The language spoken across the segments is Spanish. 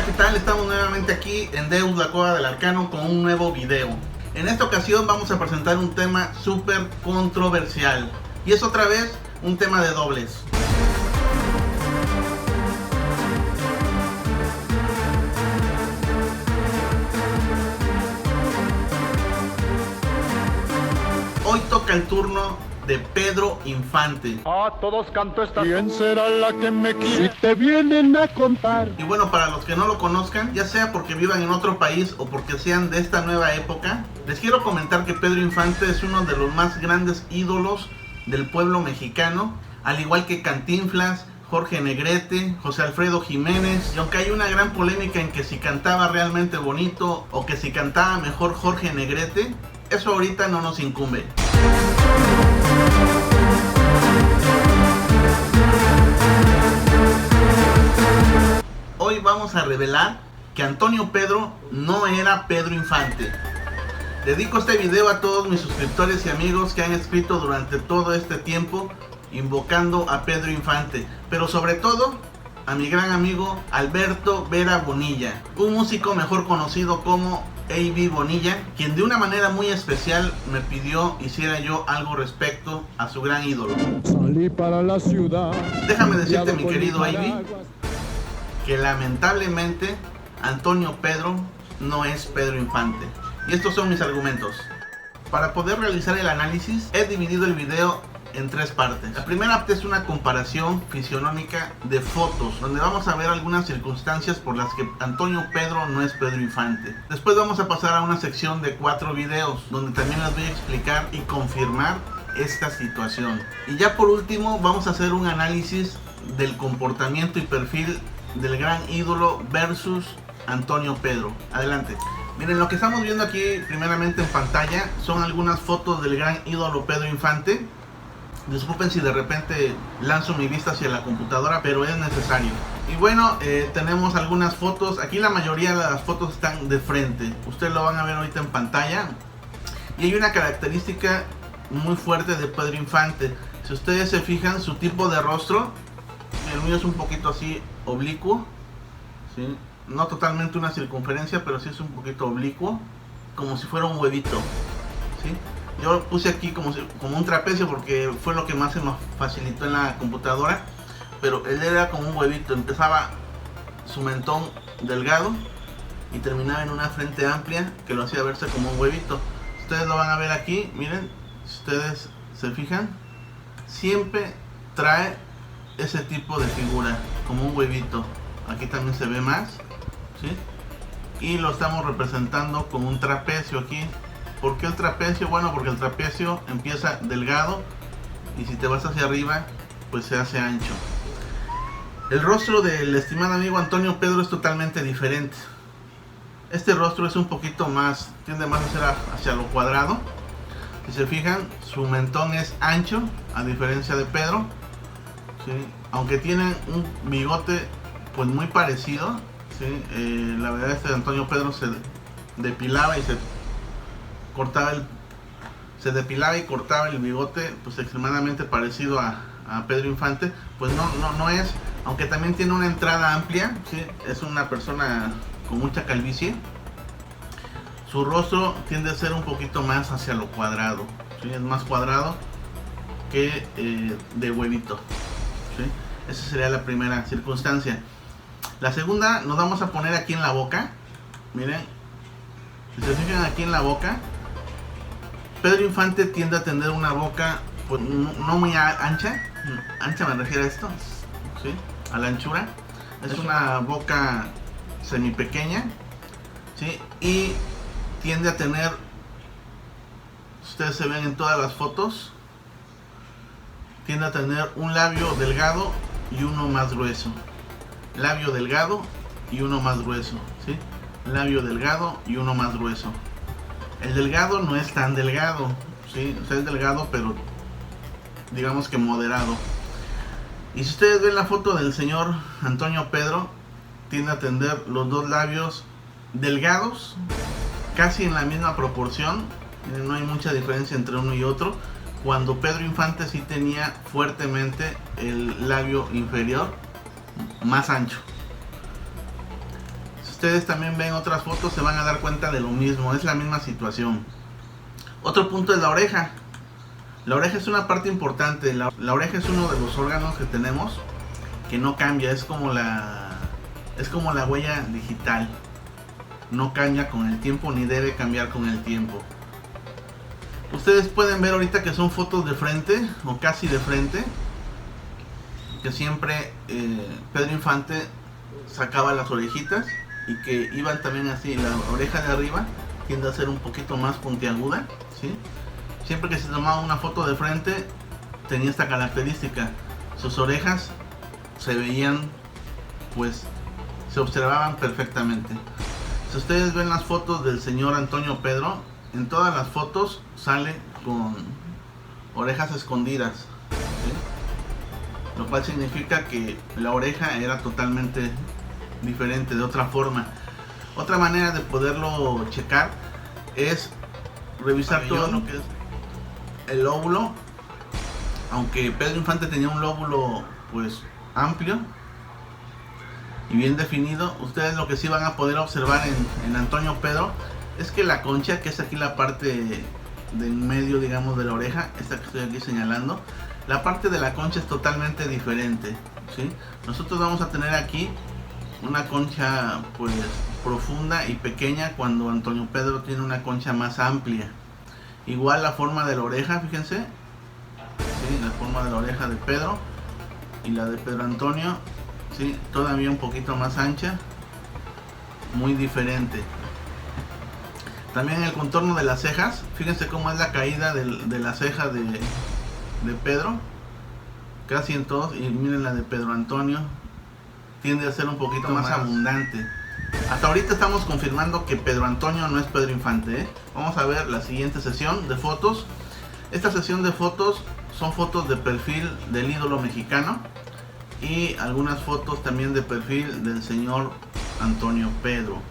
Hola, ¿qué tal? Estamos nuevamente aquí en Deus, la Cueva del Arcano, con un nuevo video. En esta ocasión vamos a presentar un tema súper controversial. Y es otra vez un tema de dobles. Hoy toca el turno de Pedro Infante. A todos canto esta. ¿Quién será la que me quiere? Si te vienen a contar. Y bueno, para los que no lo conozcan, ya sea porque vivan en otro país o porque sean de esta nueva época, les quiero comentar que Pedro Infante es uno de los más grandes ídolos del pueblo mexicano, al igual que Cantinflas, Jorge Negrete, José Alfredo Jiménez. Y aunque hay una gran polémica en que si cantaba realmente bonito o que si cantaba mejor Jorge Negrete, eso ahorita no nos incumbe. Hoy vamos a revelar que Antonio Pedro no era Pedro Infante. Dedico este video a todos mis suscriptores y amigos que han escrito durante todo este tiempo invocando a Pedro Infante, pero sobre todo a mi gran amigo Alberto Vera Bonilla, un músico mejor conocido como A.B. Bonilla, quien de una manera muy especial me pidió hiciera yo algo respecto a su gran ídolo. Salí para la ciudad. Déjame decirte, mi querido A.B., que lamentablemente Antonio Pedro no es Pedro Infante. Y estos son mis argumentos. Para poder realizar el análisis, he dividido el video en tres partes. La primera parte es una comparación fisionómica de fotos, donde vamos a ver algunas circunstancias por las que Antonio Pedro no es Pedro Infante. Después vamos a pasar a una sección de 4 videos, donde también les voy a explicar y confirmar esta situación. Y ya por último vamos a hacer un análisis del comportamiento y perfil del gran ídolo versus Antonio Pedro. Adelante. Miren, lo que estamos viendo aquí primeramente en pantalla son algunas fotos del gran ídolo Pedro Infante. Disculpen si de repente lanzo mi vista hacia la computadora, pero es necesario. Y bueno, tenemos algunas fotos. Aquí la mayoría de las fotos están de frente. Ustedes lo van a ver ahorita en pantalla. Y hay una característica muy fuerte de Pedro Infante. Si ustedes se fijan, su tipo de rostro, el mío es un poquito así oblicuo, ¿sí? No totalmente una circunferencia, pero sí es un poquito oblicuo, como si fuera un huevito, ¿sí? Yo lo puse aquí como un trapecio porque fue lo que más se nos facilitó en la computadora, pero él era como un huevito. Empezaba su mentón delgado y terminaba en una frente amplia que lo hacía verse como un huevito. Ustedes lo van a ver aquí, miren, si ustedes se fijan, siempre trae ese tipo de figura, como un huevito. Aquí también se ve más, ¿sí? Y lo estamos representando con un trapecio aquí. ¿Por qué el trapecio? Bueno, porque el trapecio empieza delgado y si te vas hacia arriba, pues se hace ancho. El rostro del estimado amigo Antonio Pedro es totalmente diferente. Este rostro es un poquito más, tiende más a ser hacia lo cuadrado. Si se fijan, su mentón es ancho, a diferencia de Pedro, ¿sí? Aunque tienen un bigote pues muy parecido, ¿sí? La verdad es que Antonio Pedro se depilaba y se depilaba y cortaba el bigote, pues extremadamente parecido a Pedro Infante. Pues no es, aunque también tiene una entrada amplia, ¿sí? Es una persona con mucha calvicie. Su rostro tiende a ser un poquito más hacia lo cuadrado, ¿sí? Es más cuadrado que de huevito, ¿sí? Esa sería la primera circunstancia. La segunda, nos vamos a poner aquí en la boca. Miren, si se fijan aquí en la boca, Pedro Infante tiende a tener una boca pues, no muy ancha. Ancha me refiero a esto, ¿sí? A la anchura. Es una boca semi pequeña, ¿sí? Y tiende a tener, ustedes se ven en todas las fotos, tiende a tener un labio delgado y uno más grueso. Labio delgado y uno más grueso, ¿sí? Labio delgado y uno más grueso. El delgado no es tan delgado, ¿sí? O sea, es delgado, pero digamos que moderado. Y si ustedes ven la foto del señor Antonio Pedro, tiende a tener los dos labios delgados, casi en la misma proporción. No hay mucha diferencia entre uno y otro. Cuando Pedro Infante sí tenía fuertemente el labio inferior más ancho. ustedes también ven otras fotos, se van a dar cuenta de lo mismo, es la misma situación. Otro punto es la oreja. La oreja es una parte importante. La oreja es uno de los órganos que tenemos que no cambia, es como la huella digital. No cambia con el tiempo ni debe cambiar con el tiempo. Ustedes pueden ver ahorita que son fotos de frente o casi de frente, que siempre Pedro Infante sacaba las orejitas y que iban también así. La oreja de arriba tiende a ser un poquito más puntiaguda, ¿sí? Siempre que se tomaba una foto de frente tenía esta característica. Sus orejas se veían, pues se observaban perfectamente. Si ustedes ven las fotos del señor Antonio Pedro, en todas las fotos sale con orejas escondidas, ¿sí? Lo cual significa que la oreja era totalmente diferente, de otra forma. Otra manera de poderlo checar es revisar todo lo que es el lóbulo. Aunque Pedro Infante tenía un lóbulo pues amplio y bien definido, ustedes lo que sí van a poder observar en Antonio Pedro es que la concha, que es aquí la parte de en medio, digamos, de la oreja, esta que estoy aquí señalando, la parte de la concha es totalmente diferente, ¿sí? Nosotros vamos a tener aquí una concha pues profunda y pequeña, cuando Antonio Pedro tiene una concha más amplia. Igual la forma de la oreja, fíjense, ¿sí? La forma de la oreja de Pedro y la de Pedro Antonio, ¿sí? Todavía un poquito más ancha, muy diferente. También el contorno de las cejas, fíjense cómo es la caída de la ceja de Pedro, casi en todos, y miren la de Pedro Antonio, tiende a ser un poquito más abundante. Hasta ahorita estamos confirmando que Pedro Antonio no es Pedro Infante, ¿eh? Vamos a ver la siguiente sesión de fotos. Esta sesión de fotos son fotos de perfil del ídolo mexicano y algunas fotos también de perfil del señor Antonio Pedro.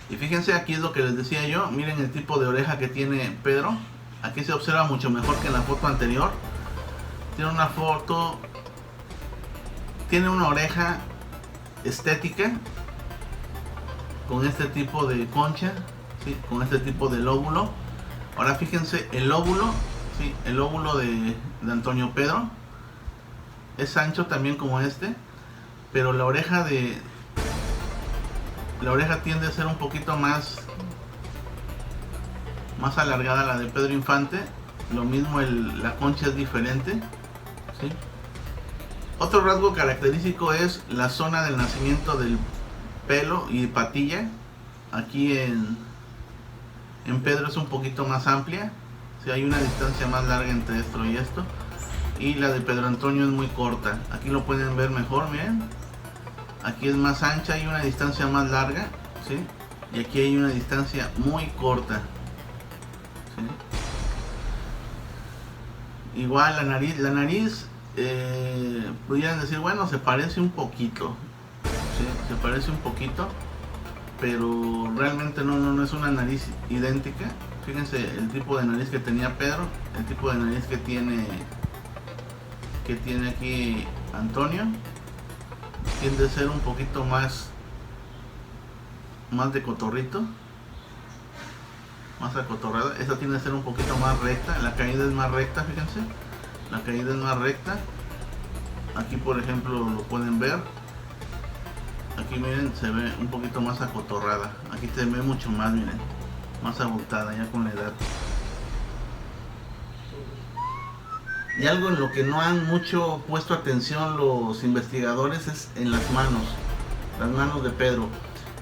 Y fíjense, aquí es lo que les decía yo, miren el tipo de oreja que tiene Pedro. Aquí se observa mucho mejor que en la foto anterior. Tiene una oreja estética, con este tipo de concha, ¿sí? Con este tipo de lóbulo. Ahora fíjense el lóbulo, ¿sí? El lóbulo de Antonio Pedro es ancho también como este, pero la oreja tiende a ser un poquito más alargada, la de Pedro Infante. Lo mismo la concha es diferente, ¿sí? Otro rasgo característico es la zona del nacimiento del pelo y patilla. Aquí en Pedro es un poquito más amplia, ¿sí? Hay una distancia más larga entre esto y esto. Y la de Pedro Antonio es muy corta. Aquí lo pueden ver mejor, miren. Aquí es más ancha, hay una distancia más larga, ¿sí? Y aquí hay una distancia muy corta, ¿sí? Igual la nariz, pudieran decir, bueno, se parece un poquito, ¿sí? Se parece un poquito, pero realmente no es una nariz idéntica. Fíjense el tipo de nariz que tenía Pedro, el tipo de nariz que tiene aquí Antonio. Tiende a ser un poquito más de cotorrito, más acotorrada. Esta tiende a ser un poquito más recta, la caída es más recta, fíjense, la caída es más recta. Aquí por ejemplo lo pueden ver, aquí miren, se ve un poquito más acotorrada, aquí se ve mucho más, miren, más abultada ya con la edad. Y algo en lo que no han mucho puesto atención los investigadores es en las manos de Pedro.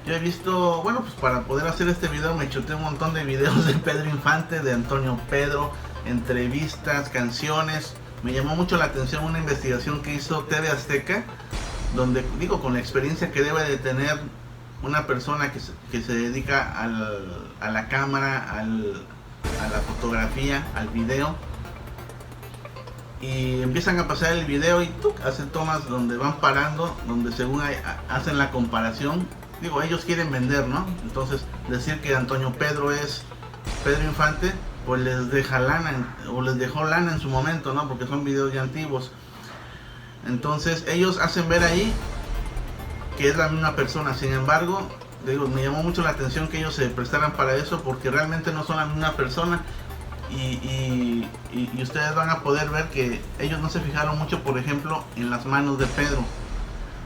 Yo he visto, bueno, pues para poder hacer este video me chuté un montón de videos de Pedro Infante, de Antonio Pedro, entrevistas, canciones. Me llamó mucho la atención una investigación que hizo TV Azteca, donde, digo, con la experiencia que debe de tener una persona que se dedica a la cámara, a la fotografía, al video. Y empiezan a pasar el video y hacen tomas donde van parando, donde según hacen la comparación. Digo, ellos quieren vender, ¿no? Entonces decir que Antonio Pedro es Pedro Infante, pues les deja lana, o les dejó lana en su momento, ¿no? Porque son videos ya antiguos. Entonces ellos hacen ver ahí que es la misma persona. Sin embargo, digo, me llamó mucho la atención que ellos se prestaran para eso, porque realmente no son la misma persona. Y ustedes van a poder ver que ellos no se fijaron mucho, por ejemplo, en las manos de Pedro.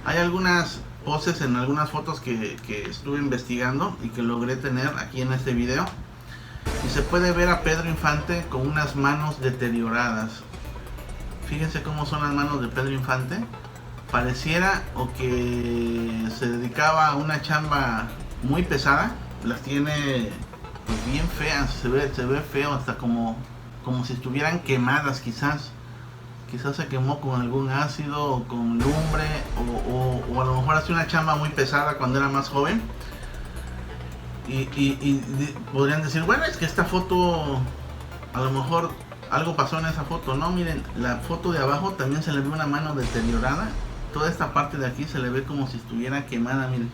Hay algunas poses en algunas fotos que estuve investigando y que logré tener aquí en este video, y se puede ver a Pedro Infante con unas manos deterioradas. Fíjense cómo son las manos de Pedro Infante. Pareciera o que se dedicaba a una chamba muy pesada. Las tiene pues bien feas, se ve feo, hasta como si estuvieran quemadas. Quizás se quemó con algún ácido o con lumbre, o a lo mejor hacía una chamba muy pesada cuando era más joven. Y podrían decir, bueno, es que esta foto, a lo mejor algo pasó en esa foto. No, miren, la foto de abajo también se le ve una mano deteriorada. Toda esta parte de aquí se le ve como si estuviera quemada, miren.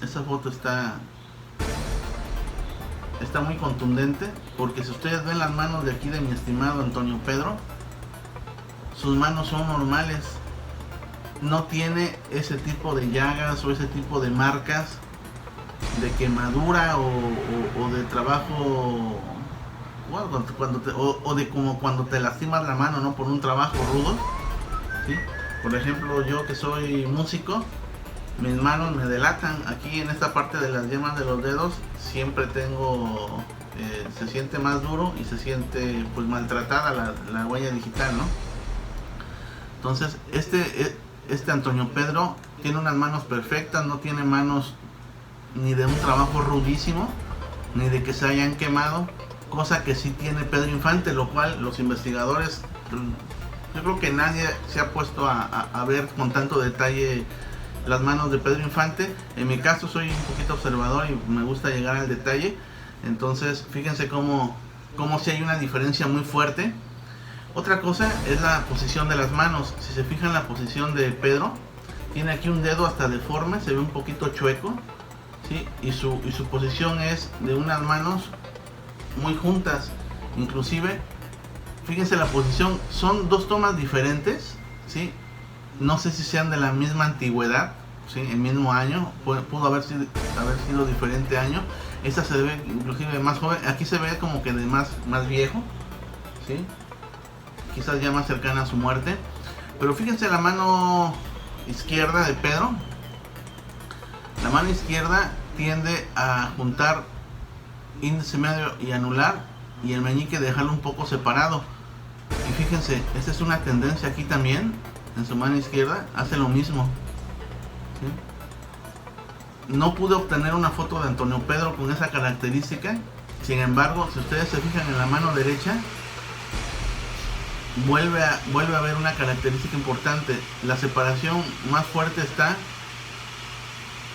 Esa foto está muy contundente, porque si ustedes ven las manos de aquí de mi estimado Antonio Pedro, sus manos son normales. No tiene ese tipo de llagas o ese tipo de marcas de quemadura o de trabajo, bueno, de como cuando te lastimas la mano, ¿no? Por un trabajo rudo, ¿sí? Por ejemplo, yo que soy músico, mis manos me delatan. Aquí en esta parte de las yemas de los dedos siempre tengo, se siente más duro y se siente pues maltratada la huella digital, ¿no? Entonces este Antonio Pedro tiene unas manos perfectas, no tiene manos ni de un trabajo rudísimo, ni de que se hayan quemado, cosa que sí tiene Pedro Infante, lo cual los investigadores, yo creo que nadie se ha puesto a ver con tanto detalle las manos de Pedro Infante. En mi caso soy un poquito observador y me gusta llegar al detalle. Entonces fíjense cómo si hay una diferencia muy fuerte. Otra cosa es la posición de las manos. Si se fijan, la posición de Pedro tiene aquí un dedo hasta deforme, se ve un poquito chueco, ¿sí? Y su posición es de unas manos muy juntas. Inclusive fíjense la posición, son dos tomas diferentes, ¿sí? No sé si sean de la misma antigüedad, ¿sí? El mismo año, pudo haber sido diferente año. Esta se ve inclusive más joven, aquí se ve como que de más viejo, ¿sí? Quizás ya más cercana a su muerte. Pero fíjense la mano izquierda de Pedro. La mano izquierda tiende a juntar índice medio y anular, y el meñique dejarlo un poco separado. Y fíjense, esta es una tendencia aquí también. En su mano izquierda hace lo mismo, ¿sí? No pude obtener una foto de Antonio Pedro con esa característica. Sin embargo, si ustedes se fijan en la mano derecha, vuelve a haber una característica importante. La separación más fuerte está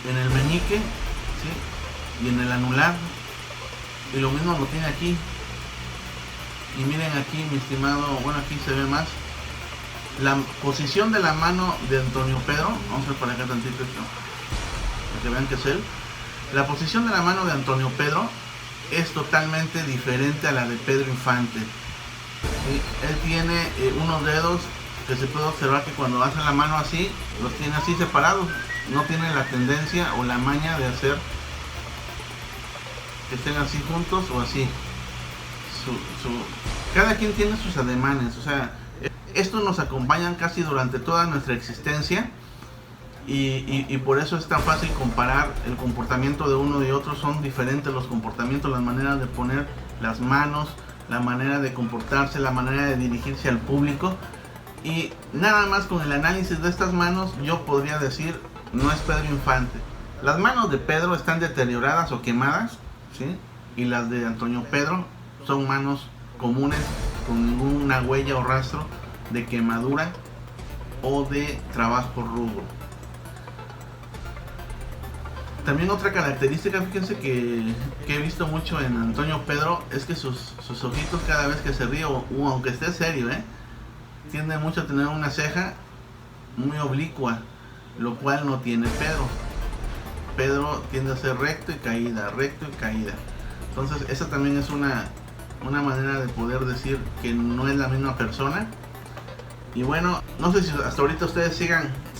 en el meñique, ¿sí? Y en el anular, y lo mismo lo tiene aquí. Y miren aquí, mi estimado, bueno, aquí se ve más la posición de la mano de Antonio Pedro. Vamos a ver por acá tantito esto, para que vean que es él. La posición de la mano de Antonio Pedro es totalmente diferente a la de Pedro Infante, ¿sí? Él tiene unos dedos que se puede observar que cuando hace la mano así, los tiene así separados. No tiene la tendencia o la maña de hacer que estén así juntos o así. Cada quien tiene sus ademanes, o sea, estos nos acompañan casi durante toda nuestra existencia, y por eso es tan fácil comparar el comportamiento de uno y otro. Son diferentes los comportamientos, las maneras de poner las manos, la manera de comportarse, la manera de dirigirse al público, y nada más con el análisis de estas manos yo podría decir, no es Pedro Infante. Las manos de Pedro están deterioradas o quemadas, ¿sí? Y las de Antonio Pedro son manos comunes, con ninguna huella o rastro de quemadura o de trabajo rudo. También otra característica, fíjense que he visto mucho en Antonio Pedro, es que sus ojitos cada vez que se ríe, o aunque esté serio, tiende mucho a tener una ceja muy oblicua, lo cual no tiene Pedro. Pedro tiende a ser recto y caída, recto y caída. Entonces esa también es una manera de poder decir que no es la misma persona. Y bueno, no sé si hasta ahorita ustedes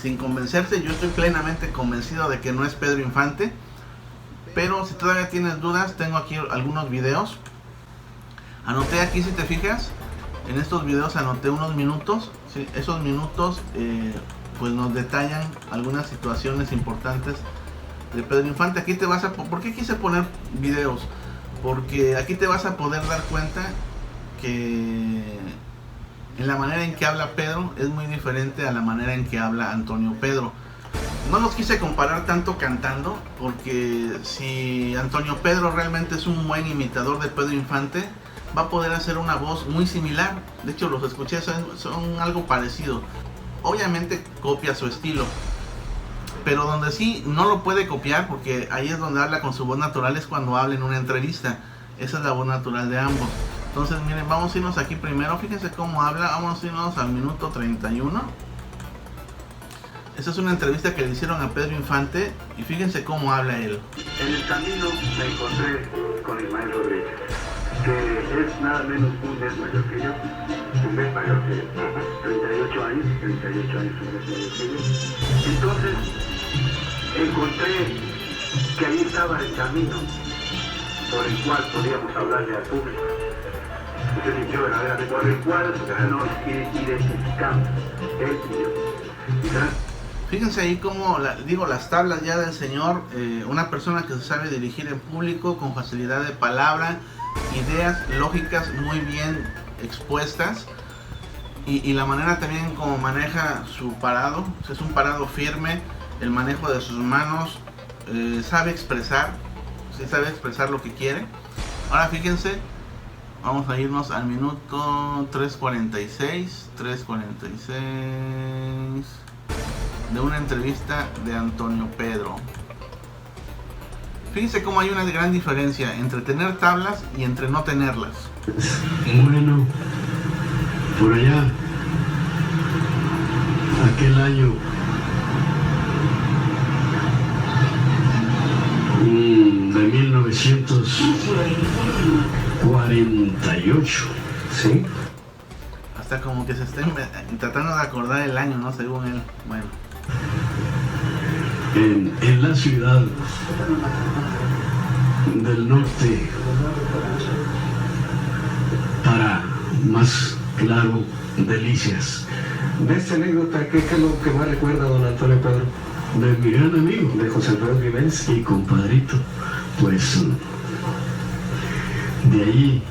sin convencerse. Yo estoy plenamente convencido de que no es Pedro Infante, pero si todavía tienes dudas, tengo aquí algunos videos. Anoté aquí, si te fijas, en estos videos anoté unos minutos. ¿Sí? Esos minutos pues nos detallan algunas situaciones importantes de Pedro Infante. Aquí te vas a... ¿Por qué quise poner videos? Porque aquí te vas a poder dar cuenta que en la manera en que habla Pedro es muy diferente a la manera en que habla Antonio Pedro. No los quise comparar tanto cantando, porque si Antonio Pedro realmente es un buen imitador de Pedro Infante, va a poder hacer una voz muy similar. De hecho, los escuché, son algo parecido. Obviamente copia su estilo, pero donde sí no lo puede copiar, porque ahí es donde habla con su voz natural, es cuando habla en una entrevista. Esa es la voz natural de ambos. Entonces miren, vamos a irnos aquí primero. Fíjense cómo habla. Vamos a irnos al minuto 31. Esta es una entrevista que le hicieron a Pedro Infante, y fíjense cómo habla él. En el camino me encontré con Ismael Rodríguez, que es nada menos un mes mayor que yo. Un mes mayor que yo. 38 años, un mes mayor que yo. Entonces encontré que ahí estaba el camino por el cual podíamos hablarle al público. Usted sintió verdaderamente por el cual nos identificamos, él y yo. Fíjense ahí como, las tablas ya del señor, una persona que se sabe dirigir en público con facilidad de palabra, ideas lógicas muy bien expuestas, y la manera también como maneja su parado. Es un parado firme, el manejo de sus manos, sabe expresar, sí sabe expresar lo que quiere. Ahora fíjense, vamos a irnos al minuto 3:46 de una entrevista de Antonio Pedro. Fíjense cómo hay una gran diferencia entre tener tablas y entre no tenerlas. Bueno, por allá, aquel año de 1948, ¿sí? Hasta como que se estén tratando de acordar el año, ¿no? Según él. Bueno. En la ciudad del norte, para más claro, Delicias. De esta anécdota, ¿qué es lo que más recuerda don Antonio Pedro? De mi gran amigo, De José Alfredo Jiménez. y compadrito, pues de allí.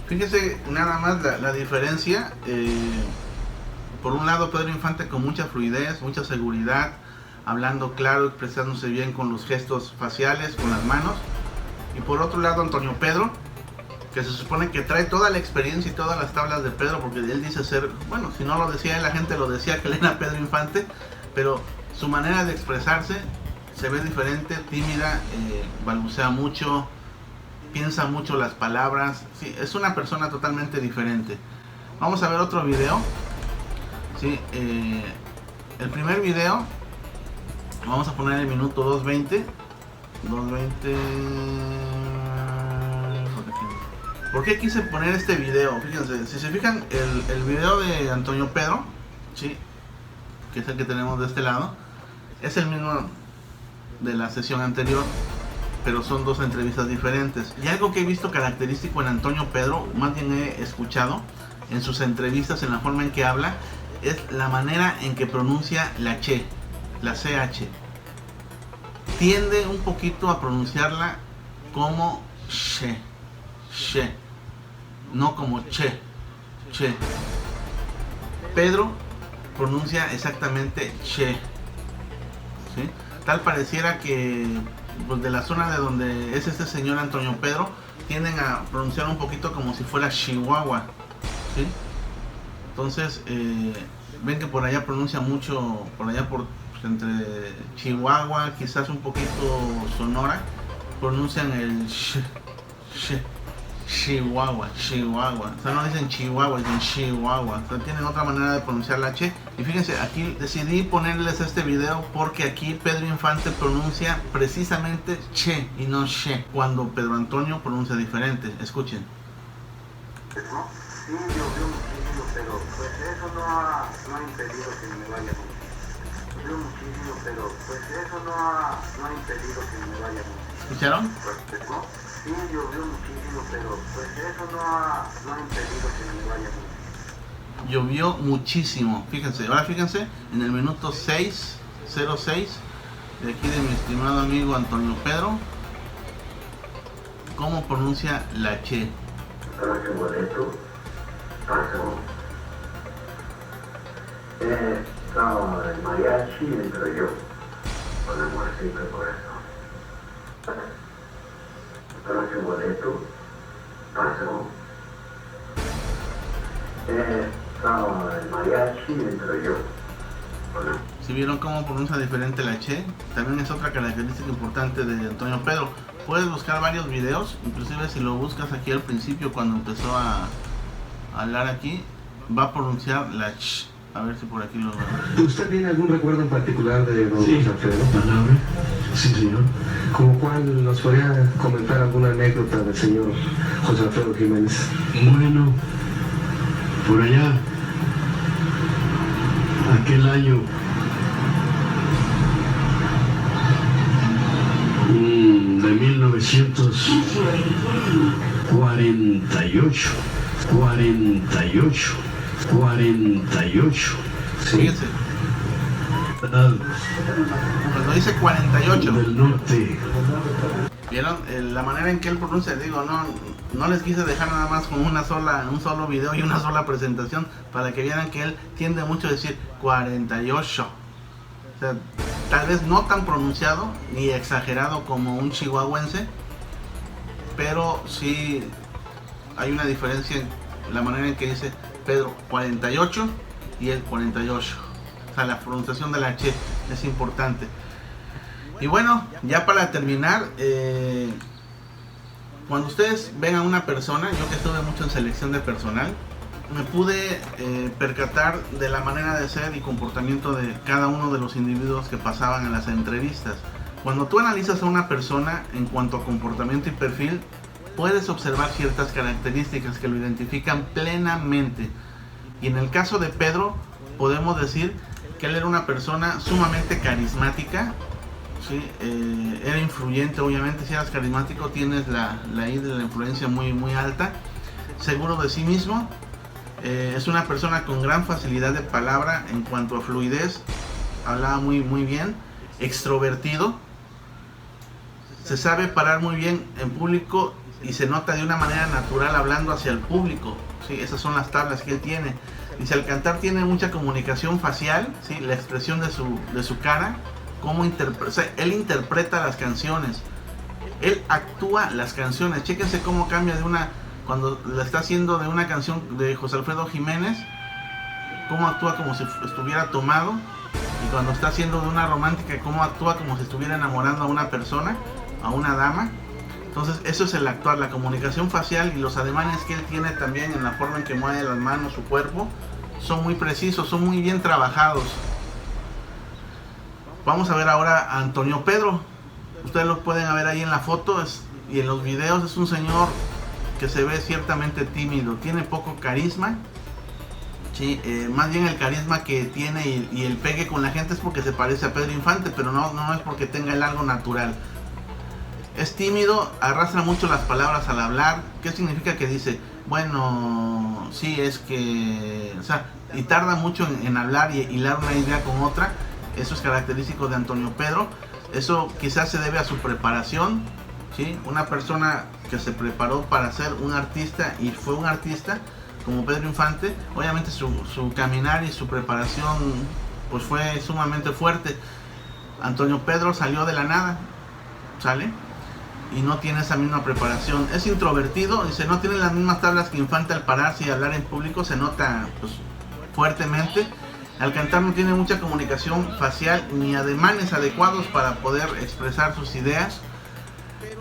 Fíjese nada más la diferencia. Por un lado, Pedro Infante con mucha fluidez, mucha seguridad, hablando claro, expresándose bien con los gestos faciales, con las manos. Y por otro lado, Antonio Pedro, que se supone que trae toda la experiencia y todas las tablas de Pedro, porque él dice ser, bueno, si no lo decía él, la gente lo decía que él era Pedro Infante, pero su manera de expresarse se ve diferente, tímida, balbucea mucho, piensa mucho las palabras. Sí, es una persona totalmente diferente. Vamos a ver otro video. Sí, el primer video vamos a poner el minuto 2:20. ¿Por qué quise poner este video? Fíjense, si se fijan, el video de Antonio Pedro, sí, que es el que tenemos de este lado, es el mismo de la sesión anterior, pero son dos entrevistas diferentes. Y algo que he visto característico en Antonio Pedro, más bien he escuchado en sus entrevistas, en la forma en que habla, es la manera en que pronuncia la che, la CH. Tiende un poquito a pronunciarla como she, no como che. Pedro pronuncia exactamente che, ¿sí? Tal pareciera que pues, de la zona de donde es este señor Antonio Pedro, tienden a pronunciar un poquito como si fuera Chihuahua, ¿sí? Entonces ven que por allá pronuncia mucho, por allá por pues, entre Chihuahua, quizás un poquito Sonora, pronuncian el Chihuahua. O sea, no dicen Chihuahua, dicen Chihuahua. O sea, tienen otra manera de pronunciar la che. Y fíjense, aquí decidí ponerles este video porque aquí Pedro Infante pronuncia precisamente che y no she, cuando Pedro Antonio pronuncia diferente. Escuchen. Sí, llovió muchísimo, pero pues eso no ha impedido que me vaya mucho. Llovió muchísimo, pero pues eso no ha impedido que me vaya mucho. ¿Escucharon? Pues, ¿no? Sí, llovió muchísimo, pero pues eso no ha impedido que me vaya mucho. Llovió muchísimo, fíjense, ahora fíjense en el minuto 6:06 de aquí de mi estimado amigo Antonio Pedro, cómo pronuncia la che. Para que boleto, pasó. Estaba el mariachi, entro yo, con amorcito el corazón. Para que boleto, pasó. Estaba el mariachi, entro yo. Si vieron cómo pronuncia diferente la che, también es otra característica importante de Antonio Pedro. Puedes buscar varios videos, inclusive si lo buscas aquí al principio cuando empezó a hablar aquí, va a pronunciar la ch. A ver si por aquí lo veo. ¿Usted tiene algún recuerdo en particular de don José Alfredo? ¿Palabra? Sí, señor. ¿Como cuál nos podría comentar alguna anécdota del señor José Alfredo Jiménez? Bueno, por allá, aquel año, de 1948, 48. Fíjense, cuando dice 48, Del norte. ¿vieron? La manera en que él pronuncia, digo, no les quise dejar nada más con un solo video y una sola presentación para que vieran que él tiende mucho a decir 48. O sea, tal vez no tan pronunciado ni exagerado como un chihuahuense, pero sí hay una diferencia en la manera en que dice Pedro 48 y el 48. O sea, la pronunciación de la H es importante. Y bueno, ya para terminar, cuando ustedes ven a una persona, yo que estuve mucho en selección de personal, me pude percatar de la manera de ser y comportamiento de cada uno de los individuos que pasaban en las entrevistas. Cuando tú analizas a una persona en cuanto a comportamiento y perfil, puedes observar ciertas características que lo identifican plenamente. Y en el caso de Pedro, podemos decir que él era una persona sumamente carismática. Sí, era influyente, obviamente. Si eras carismático tienes la influencia muy alta, seguro de sí mismo. Es una persona con gran facilidad de palabra en cuanto a fluidez, hablaba muy bien, extrovertido, se sabe parar muy bien en público y se nota de una manera natural hablando hacia el público. Sí, esas son las tablas que él tiene. Dice, al cantar tiene mucha comunicación facial, ¿sí? La expresión de su cara, cómo o sea, él interpreta las canciones, él actúa las canciones. Chéquense cómo cambia cuando la está haciendo de una canción de José Alfredo Jiménez, cómo actúa como si estuviera tomado, y cuando está haciendo de una romántica, cómo actúa como si estuviera enamorando a una persona, a una dama. Entonces eso es el actuar, la comunicación facial y los ademanes que él tiene también en la forma en que mueve las manos, su cuerpo, son muy precisos, son muy bien trabajados. Vamos a ver ahora a Antonio Pedro. Ustedes lo pueden ver ahí en la foto y en los videos. Es un señor que se ve ciertamente tímido, tiene poco carisma. Sí, más bien el carisma que tiene y el pegue con la gente es porque se parece a Pedro Infante, pero no es porque tenga el algo natural. Es tímido, arrastra mucho las palabras al hablar. ¿Qué significa que dice? Bueno, sí, es que... O sea, y tarda mucho en hablar y hilar una idea con otra. Eso es característico de Antonio Pedro. Eso quizás se debe a su preparación, ¿sí? Una persona que se preparó para ser un artista y fue un artista como Pedro Infante. Obviamente su caminar y su preparación pues fue sumamente fuerte. Antonio Pedro salió de la nada, ¿sale? Y no tiene esa misma preparación. Es introvertido, dice, no tiene las mismas tablas que Infante al pararse y hablar en público, se nota pues, fuertemente. Al cantar no tiene mucha comunicación facial ni ademanes adecuados para poder expresar sus ideas.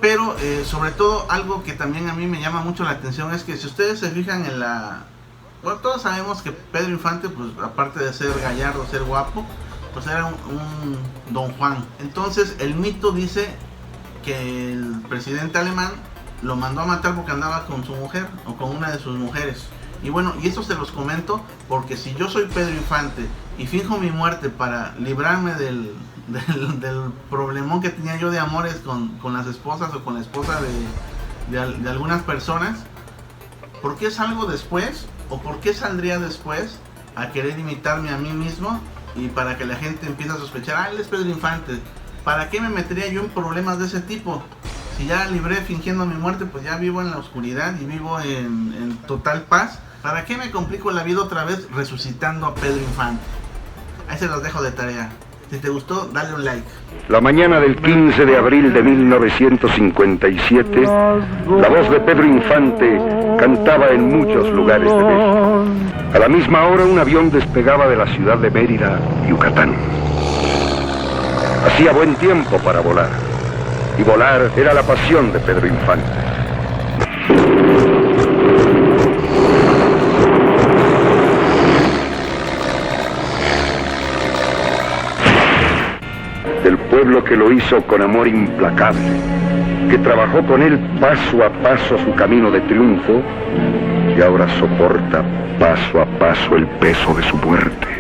Pero sobre todo algo que también a mí me llama mucho la atención es que si ustedes se fijan en bueno, todos sabemos que Pedro Infante, pues aparte de ser gallardo, ser guapo, pues era un Don Juan. Entonces el mito dice que el presidente alemán lo mandó a matar porque andaba con su mujer o con una de sus mujeres. Y bueno, y esto se los comento porque si yo soy Pedro Infante y finjo mi muerte para librarme del problemón que tenía yo de amores con las esposas o con la esposa de algunas personas, ¿por qué salgo después o por qué saldría después a querer imitarme a mí mismo y para que la gente empiece a sospechar, él es Pedro Infante? ¿Para qué me metería yo en problemas de ese tipo? Si ya libré fingiendo mi muerte, pues ya vivo en la oscuridad y vivo en total paz. ¿Para qué me complico la vida otra vez resucitando a Pedro Infante? Ahí se los dejo de tarea. Si te gustó, dale un like. La mañana del 15 de abril de 1957, la voz de Pedro Infante cantaba en muchos lugares de México. A la misma hora, un avión despegaba de la ciudad de Mérida, Yucatán. Hacía buen tiempo para volar, y volar era la pasión de Pedro Infante. Del pueblo que lo hizo con amor implacable, que trabajó con él paso a paso su camino de triunfo y ahora soporta paso a paso el peso de su muerte.